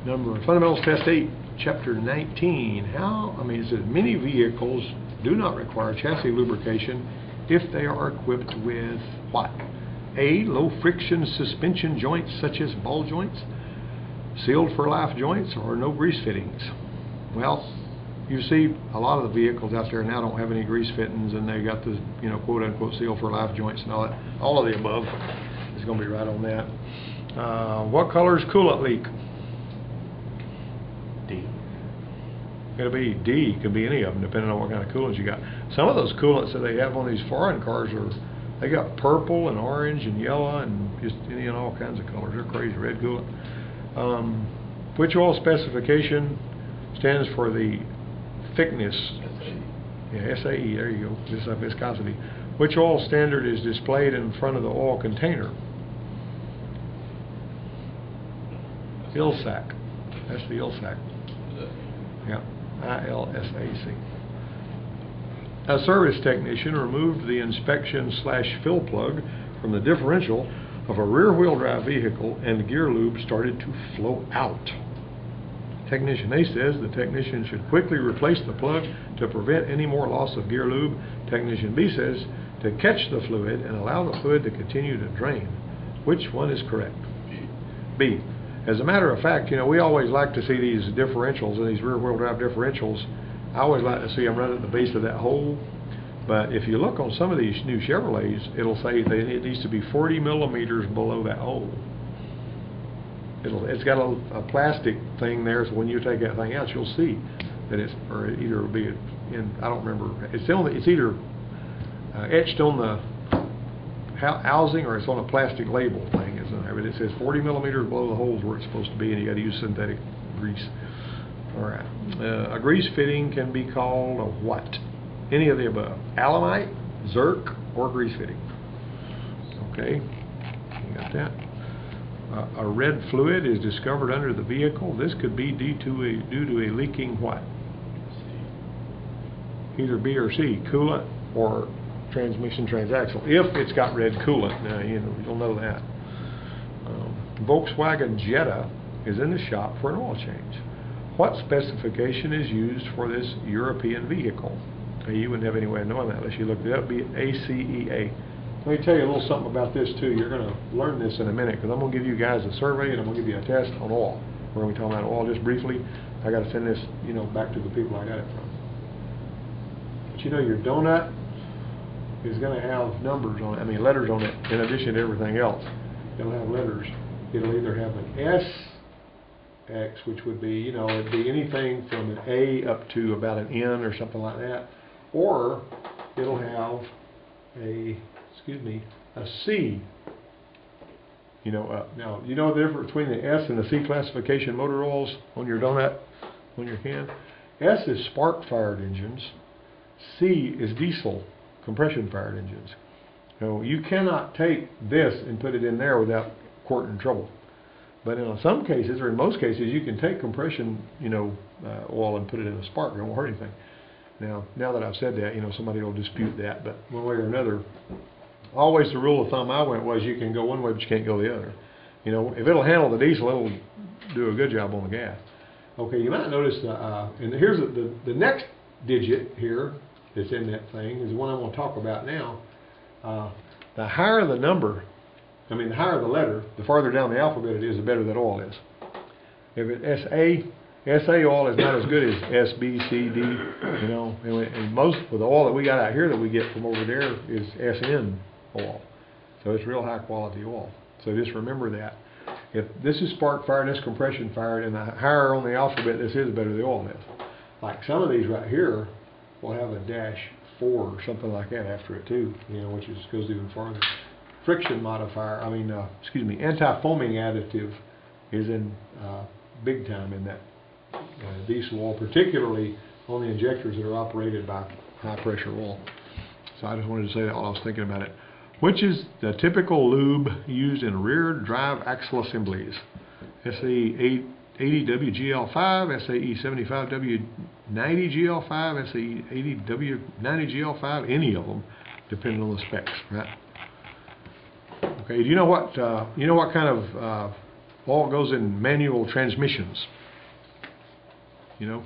Fundamentals Test 8, Chapter 19. It says many vehicles do not require chassis lubrication if they are equipped with what? A, low friction suspension joints such as ball joints, sealed for life joints, or no grease fittings. Well, you see a lot of the vehicles out there now don't have any grease fittings, and they got the, quote unquote sealed for life joints and all that. All of the above is going to be right on that. What color is coolant leak? D. It'll be D. Could be any of them, depending on what kind of coolants you got. Some of those coolants that they have on these foreign cars they got purple and orange and yellow and just any and all kinds of colors. They're crazy. Red coolant. Which oil specification stands for the thickness? Yeah, SAE. There you go. This is viscosity. Which oil standard is displayed in front of the oil container? ILSAC. That's the ILSAC. Yeah, ILSAC. A service technician removed the inspection/fill plug from the differential of a rear-wheel drive vehicle, and the gear lube started to flow out. Technician A says the technician should quickly replace the plug to prevent any more loss of gear lube. Technician B says to catch the fluid and allow the fluid to continue to drain. Which one is correct? B. As a matter of fact, we always like to see these differentials and these rear-wheel drive differentials. I always like to see them right at the base of that hole. But if you look on some of these new Chevrolets, it'll say that it needs to be 40 millimeters below that hole. It's got a plastic thing there, so when you take that thing out, you'll see that it either will be in, I don't remember. It's either etched on the housing or it's on a plastic label thing, isn't it? But it says 40 millimeters below the holes where it's supposed to be, and you got to use synthetic grease. All right. A grease fitting can be called a what? Any of the above. Alumite, Zerk, or grease fitting. Okay. You got that? A red fluid is discovered under the vehicle. This could be due to a leaking what? Either B or C, coolant or transmission transaxle. If it's got red coolant, now you'll know that. Volkswagen Jetta is in the shop for an oil change. What specification is used for this European vehicle? You wouldn't have any way of knowing that unless you looked it up. Be it ACEA. Let me tell you a little something about this too. You're going to learn this in a minute because I'm going to give you guys a survey and I'm going to give you a test on oil. We're going to be talking about oil just briefly. I got to send this, back to the people I got it from. But your donut is going to have numbers on it. Letters on it. In addition to everything else, it'll have letters. It'll either have an SX, which would be, it'd be anything from an A up to about an N or something like that, or it'll have a C, up. Now, you know the difference between the S and the C classification motor oils on your donut, on your can? S is spark-fired engines. C is diesel compression-fired engines. You cannot take this and put it in there without courting trouble. But in some cases, or in most cases, you can take compression, oil and put it in a spark. It won't hurt anything. Now that I've said that, somebody will dispute that. But one way or another, always the rule of thumb I went was you can go one way, but you can't go the other. If it'll handle the diesel, it'll do a good job on the gas. Okay, you might notice, and here's the next digit here that's in that thing is the one I'm going to talk about now. The higher the number, the higher the letter, the farther down the alphabet it is, the better that oil is. If it's SA oil is not as good as S, B, C, D, and most of the oil that we got out here that we get from over there is SN oil. So it's real high quality oil. So just remember that. If this is spark fired and this compression fired, and the higher on the alphabet this is, the better the oil is. Like some of these right here will have a -4 or something like that after it too, which goes even farther. Friction modifier, anti-foaming additive is in big time in that diesel oil, particularly on the injectors that are operated by high pressure oil. So I just wanted to say that while I was thinking about it. Which is the typical lube used in rear drive axle assemblies? SAE 80WGL5, SAE 75W90GL5, SAE 80W90GL5, any of them, depending on the specs, right? Okay, do you know what kind of Oil goes in manual transmissions. You know,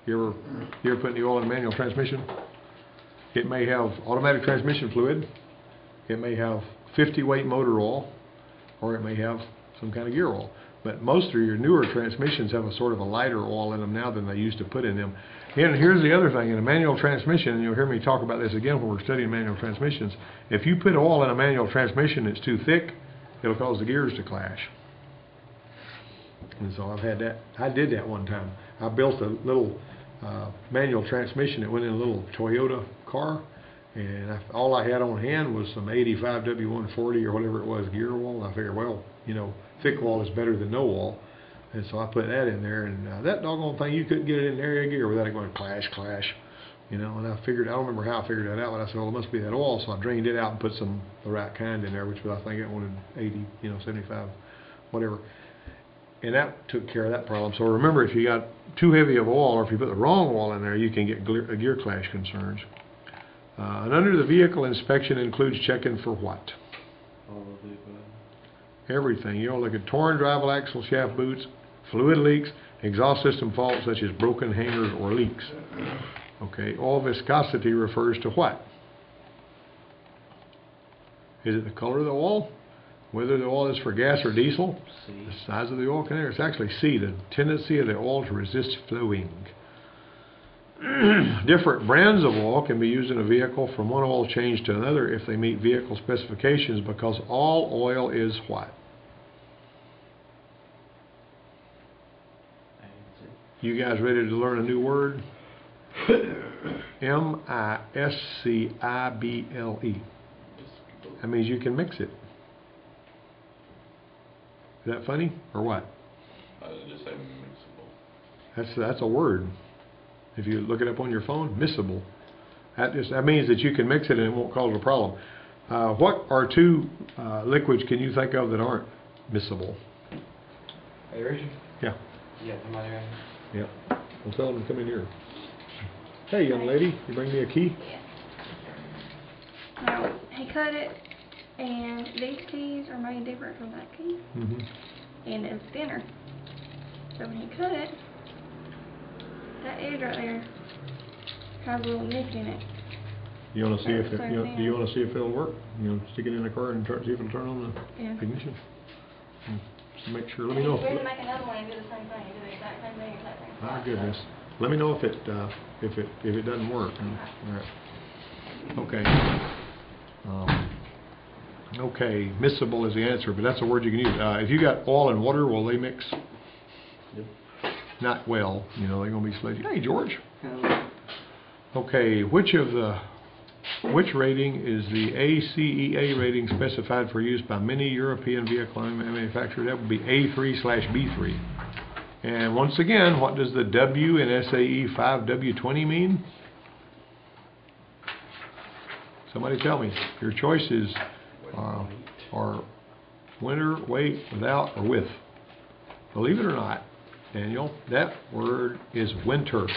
you ever put any oil in a manual transmission? It may have automatic transmission fluid, it may have 50 weight motor oil, or it may have some kind of gear oil. But most of your newer transmissions have a sort of a lighter oil in them now than they used to put in them. And here's the other thing, in a manual transmission, and you'll hear me talk about this again when we're studying manual transmissions, if you put oil in a manual transmission that's too thick, it'll cause the gears to clash. And so I've had that. I did that one time. I built a little manual transmission that went in a little Toyota car, and all I had on hand was some 85 W140 or whatever it was gear oil. And I figured, well, you know, thick oil is better than no oil, and so I put that in there. And that doggone thing, you couldn't get it in the area gear without it going clash, clash, you know. And I figured, I don't remember how I figured that out, but I said, well, it must be that oil. So I drained it out and put the right kind in there, which was, I think it wanted 80, you know, 75, whatever. And that took care of that problem. So remember, if you got too heavy of oil, or if you put the wrong oil in there, you can get gear clash concerns. And under the vehicle inspection includes checking for what? All of the above. Everything. You know, look at torn drive axle shaft boots, fluid leaks, exhaust system faults such as broken hangers or leaks. Okay, oil viscosity refers to what? Is it the color of the oil? Whether the oil is for gas or diesel? C. The size of the oil container? It's actually C, the tendency of the oil to resist flowing. Different brands of oil can be used in a vehicle from one oil change to another if they meet vehicle specifications, because all oil is what? You guys ready to learn a new word? M-I-S-C-I-B-L-E. That means you can mix it. Is that funny or what? I just say mixable. That's a word. If you look it up on your phone, miscible. That means that you can mix it and it won't cause a problem. What are two liquids can you think of that aren't miscible? Aeration? Yeah. Yeah, somebody right here. Yeah. Well, tell them to come in here. Hey, young lady, you bring me a key? Yeah. Now, he cut it, and these keys are made different from that key, and it's thinner. So when he cut it, that edge right there has a little nick in it. You want to see if So it, do you want to see if it'll work? You know, stick it in the car and see if it'll turn on the ignition. So make sure. Let me know. We're going to make another one and do the same thing. Do the exact same thing, exact same thing. My goodness. Let me know if it doesn't work. All right. Okay. Okay. Miscible is the answer, but that's a word you can use. If you got oil and water, will they mix? Yep. Not well. You know, they're going to be sludgy. Hey, George. Okay. Which rating is the ACEA rating specified for use by many European vehicle manufacturers? That would be A3/B3. And once again, what does the W in SAE 5W20 mean? Somebody tell me. Your choices are winter, weight, without, or with. Believe it or not, Daniel, that word is winter.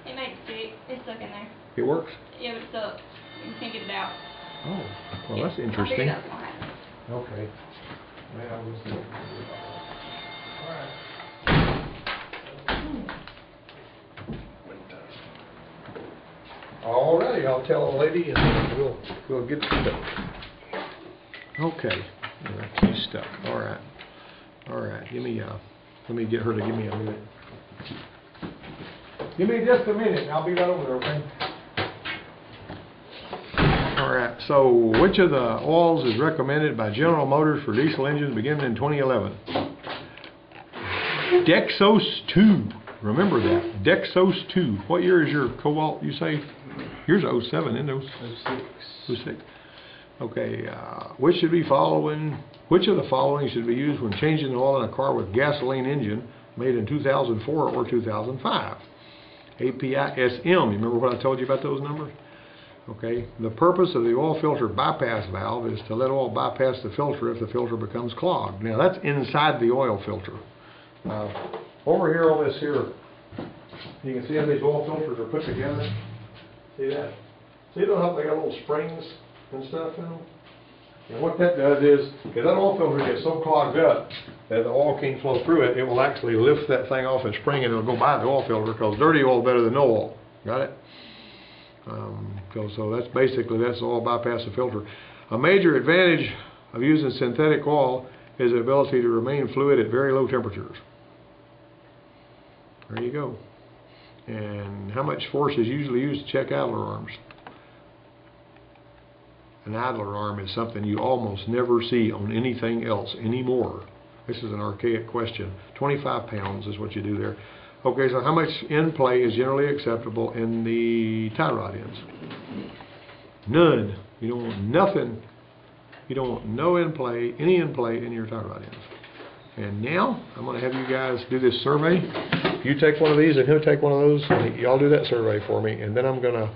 It makes it. It's stuck in there. It works? Yeah, but it's stuck. You can't get it out. Oh, well, that's I interesting. figured that's what happened. Okay. Well, we'll see. All right. Alrighty, I'll tell the lady and we'll get stuck. Okay, she's stuck. All right. Let me get her to give me a minute. Give me just a minute. I'll be right over there. Okay. All right. So, which of the oils is recommended by General Motors for diesel engines beginning in 2011? Dexos 2. Remember that. Dexos 2. What year is your Cobalt, you say? Yours is 07, isn't it? 06. 06. Okay. Which of the following should be used when changing the oil in a car with gasoline engine made in 2004 or 2005? API-SM. You remember what I told you about those numbers? Okay. The purpose of the oil filter bypass valve is to let oil bypass the filter if the filter becomes clogged. Now that's inside the oil filter. Over here on this here, you can see how these oil filters are put together. See that? See those, they got little springs and stuff in them? And what that does is, if that oil filter gets so clogged up that the oil can't flow through it, it will actually lift that thing off and spring, and it'll go by the oil filter, because dirty oil is better than no oil. Got it? So that's basically, that's all bypass the filter. A major advantage of using synthetic oil is the ability to remain fluid at very low temperatures. There you go. And how much force is usually used to check idler arms? An idler arm is something you almost never see on anything else anymore. This is an archaic question. 25 pounds is what you do there. Okay, so how much end play is generally acceptable in the tie rod ends? None. You don't want nothing. You don't want no end play, any end play in your tie rod ends. And now, I'm going to have you guys do this survey. You take one of these and he'll take one of those. And y'all do that survey for me. And then I'm going to